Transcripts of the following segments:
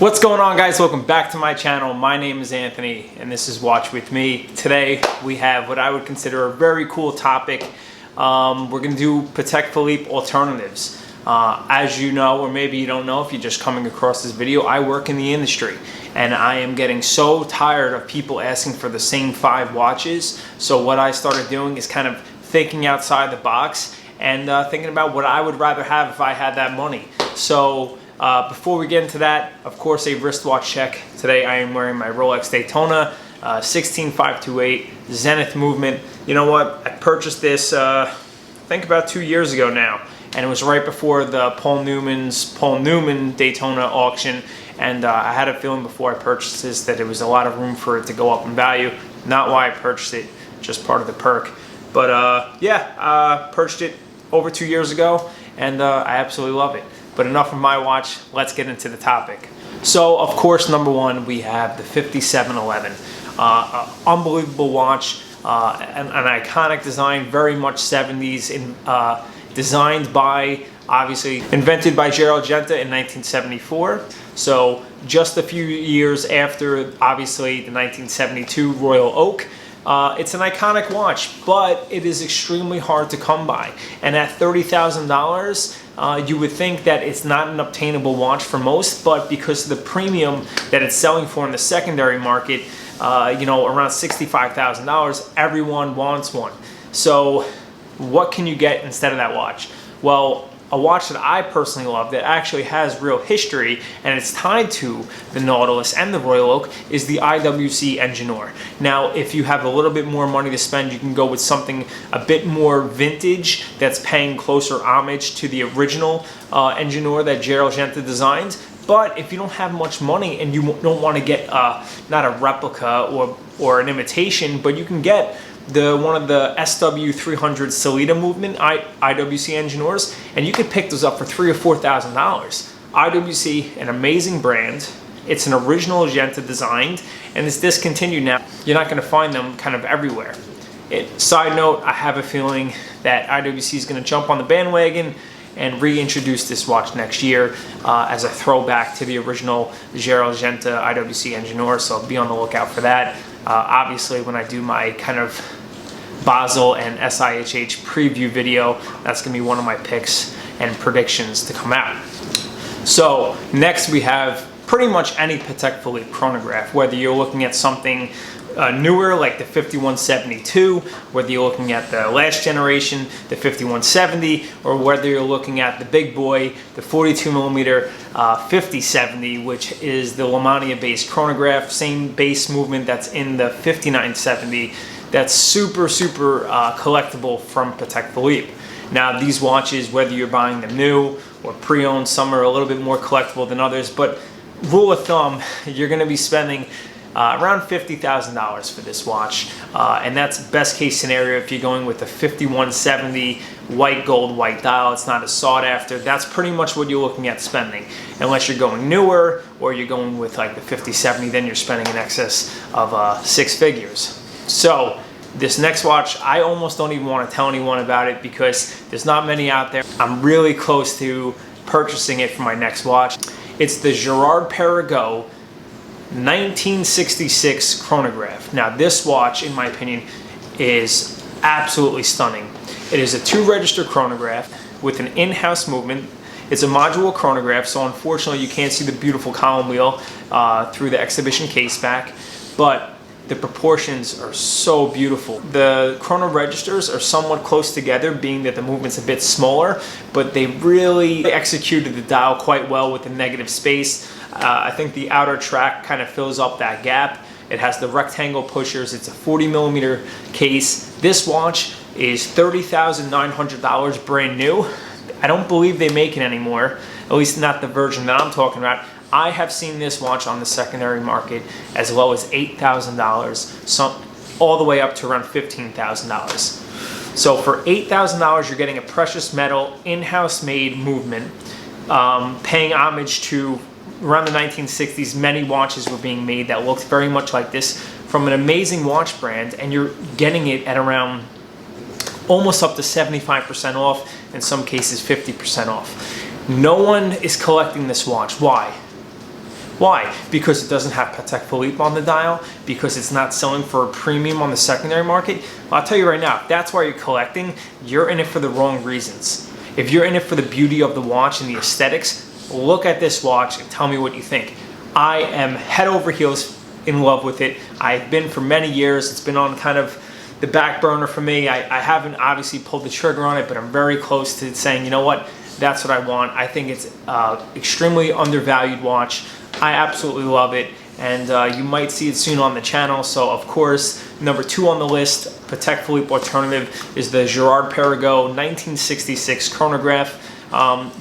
What's going on, guys? Welcome back to my channel. My name is Anthony and this is Watch With Me. Today we have what I would consider a very cool topic. We're going to do Patek Philippe alternatives. As you know, or maybe you don't know if you're just coming across this video, I work in the industry and I am getting so tired of people asking for the same 5 watches. So what I started doing is kind of thinking outside the box and thinking about what I would rather have if I had that money. So before we get into that, of course, a wristwatch check. Today I am wearing my Rolex Daytona 16528 Zenith movement. You know what? I purchased this I think about 2 years ago now, and it was right before the Paul Newman Daytona auction, and I had a feeling before I purchased this that there was a lot of room for it to go up in value. Not why I purchased it, just part of the perk. But yeah, purchased it over 2 years ago, and I absolutely love it. But enough of my watch, let's get into the topic. So, of course, number one, we have the 5711. Unbelievable watch, an iconic design, very much 70s, designed by, obviously, invented by Girard-Perregaux in 1974. So, just a few years after, obviously, the 1972 Royal Oak. It's an iconic watch, but it is extremely hard to come by. And at $30,000, you would think that it's not an obtainable watch for most, but because of the premium that it's selling for in the secondary market, you know, around $65,000, everyone wants one. So what can you get instead of that watch? Well, a watch that I personally love that actually has real history and it's tied to the Nautilus and the Royal Oak is the IWC Ingenieur. Now, if you have a little bit more money to spend, you can go with something a bit more vintage that's paying closer homage to the original Ingenieur that Girard-Perregaux designed. But if you don't have much money and you don't want to get not a replica or an imitation, but you can get one of the SW300 Salida movement IWC Ingenieurs, and you could pick those up for $3,000 or $4,000. IWC, an amazing brand. It's an original Genta designed, and it's discontinued now. You're not going to find them kind of everywhere. Side note, I have a feeling that IWC is going to jump on the bandwagon and reintroduce this watch next year as a throwback to the original Girard-Perregaux IWC Ingenieur, so be on the lookout for that. Obviously, when I do my kind of Basel and SIHH preview video, that's going to be one of my picks and predictions to come out. So next we have pretty much any Patek Philippe chronograph, whether you're looking at something newer like the 5172, whether you're looking at the last generation, the 5170, or whether you're looking at the big boy, the 42mm 5070, which is the Lemania based chronograph, same base movement that's in the 5970. That's super collectible from Patek Philippe. Now, these watches, whether you're buying them new or pre-owned, some are a little bit more collectible than others, but rule of thumb, you're going to be spending around $50,000 for this watch, and that's best case scenario if you're going with a 5170 white gold white dial. It's not as sought after. That's pretty much what you're looking at spending, unless you're going newer or you're going with like the 5070. Then you're spending in excess of 6 figures. So this next watch, I almost don't even want to tell anyone about it because there's not many out there. I'm really close to purchasing it for my next watch. It's the Girard-Perregaux 1966 chronograph. Now, this watch, in my opinion, is absolutely stunning. It is a 2-register chronograph with an in-house movement. It's a modular chronograph, so unfortunately you can't see the beautiful column wheel through the exhibition case back, but the proportions are so beautiful. The chrono registers are somewhat close together, being that the movement's a bit smaller, but they really executed the dial quite well with the negative space. I think the outer track kind of fills up that gap. It has the rectangle pushers. It's a 40mm case. This watch is $30,900 brand new. I don't believe they make it anymore, at least not the version that I'm talking about. I have seen this watch on the secondary market as low as $8,000, all the way up to around $15,000. So for $8,000, you're getting a precious metal, in-house made movement, paying homage to around the 1960s. Many watches were being made that looked very much like this from an amazing watch brand, and you're getting it at around almost up to 75% off, in some cases 50% off. No one is collecting this watch. Why? Why? Because it doesn't have Patek Philippe on the dial, because it's not selling for a premium on the secondary market. Well, I'll tell you right now, if that's why you're collecting, you're in it for the wrong reasons. If you're in it for the beauty of the watch and the aesthetics, look at this watch and tell me what you think. I am head over heels in love with it. I've been for many years. It's been on kind of the back burner for me. I haven't obviously pulled the trigger on it, but I'm very close to saying, you know what, that's what I want. I think it's extremely undervalued watch. I absolutely love it, and you might see it soon on the channel. So of course, number 2 on the list, Patek Philippe alternative, is the Girard-Perregaux 1966 chronograph.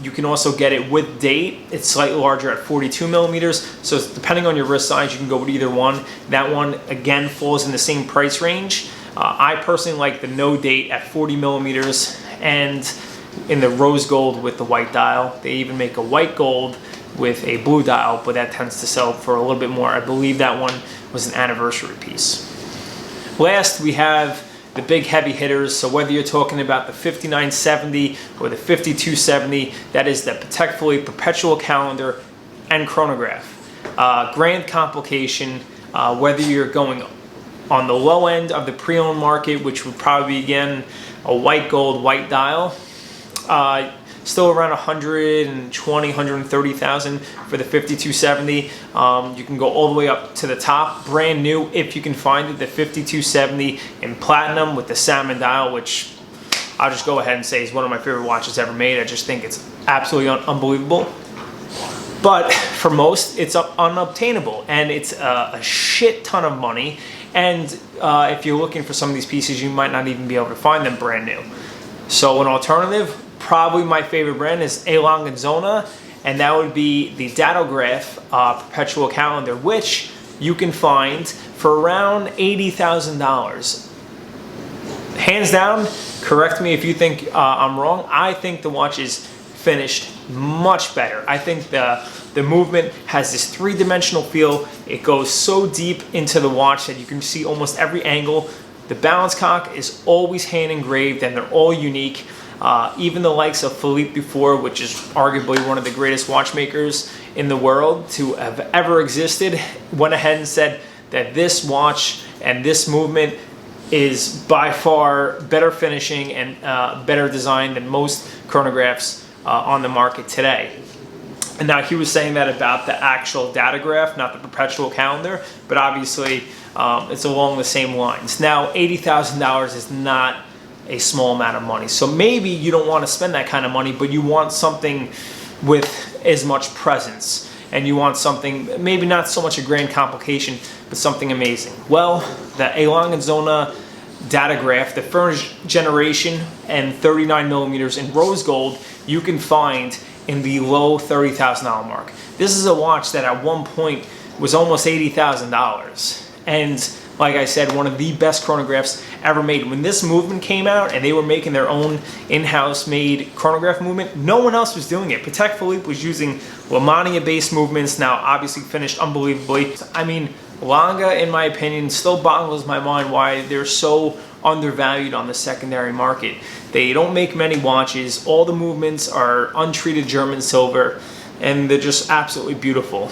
You can also get it with date. It's slightly larger at 42 millimeters. So depending on your wrist size, you can go with either one. That one, again, falls in the same price range. I personally like the no date at 40 millimeters and in the rose gold with the white dial. They even make a white gold with a blue dial, but that tends to sell for a little bit more. I believe that one was an anniversary piece. Last, we have the big heavy hitters. So whether you're talking about the 5970 or the 5270, that is the Patek Philippe perpetual calendar and chronograph. Grand complication, whether you're going on the low end of the pre-owned market, which would probably be, again, a white gold, white dial, still around 120, 130,000 for the 5270. You can go all the way up to the top, brand new, if you can find it, the 5270 in platinum with the salmon dial, which I'll just go ahead and say is one of my favorite watches ever made. I just think it's absolutely unbelievable. But for most, it's unobtainable, and it's a shit ton of money. And if you're looking for some of these pieces, you might not even be able to find them brand new. So an alternative, probably my favorite brand, is Lange Söhne, and that would be the Datograph perpetual calendar, which you can find for around $80,000. Hands down, correct me if you think I'm wrong, I think the watch is finished much better. I think the movement has this three-dimensional feel. It goes so deep into the watch that you can see almost every angle. The balance cock is always hand engraved, and they're all unique. Even the likes of Philippe before, which is arguably one of the greatest watchmakers in the world to have ever existed, went ahead and said that this watch and this movement is by far better finishing and better design than most chronographs on the market today. And now he was saying that about the actual Datograph, not the perpetual calendar, but obviously it's along the same lines. Now, $80,000 is not a small amount of money. So maybe you don't want to spend that kind of money, but you want something with as much presence, and you want something, maybe not so much a grand complication, but something amazing. Well, the Lange Söhne Datograph, the first generation and 39 millimeters in rose gold, you can find in the low $30,000 mark. This is a watch that at one point was almost $80,000. And like I said, one of the best chronographs ever made. When this movement came out and they were making their own in-house made chronograph movement, no one else was doing it. Patek Philippe was using Lamania-based movements, now obviously finished unbelievably. I mean, Lange, in my opinion, still boggles my mind why they're so undervalued on the secondary market. They don't make many watches. All the movements are untreated German silver, and they're just absolutely beautiful.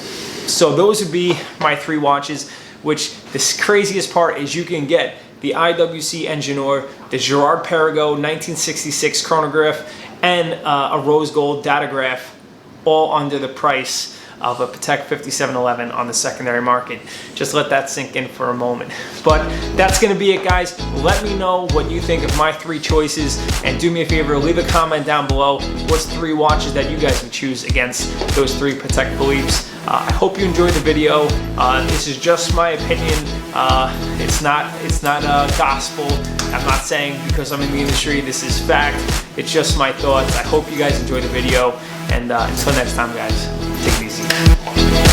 So those would be my 3 watches, which the craziest part is you can get the IWC Ingenieur, the Girard-Perregaux 1966 chronograph, and a rose gold Datograph, all under the price of a Patek 5711 on the secondary market. Just let that sink in for a moment. But that's gonna be it, guys. Let me know what you think of my 3 choices, and do me a favor, leave a comment down below. What's 3 watches that you guys would choose against those 3 Patek Philippes? I hope you enjoyed the video. This is just my opinion. It's not gospel. I'm not saying because I'm in the industry this is fact. It's just my thoughts. I hope you guys enjoyed the video, and until next time, guys, take it easy.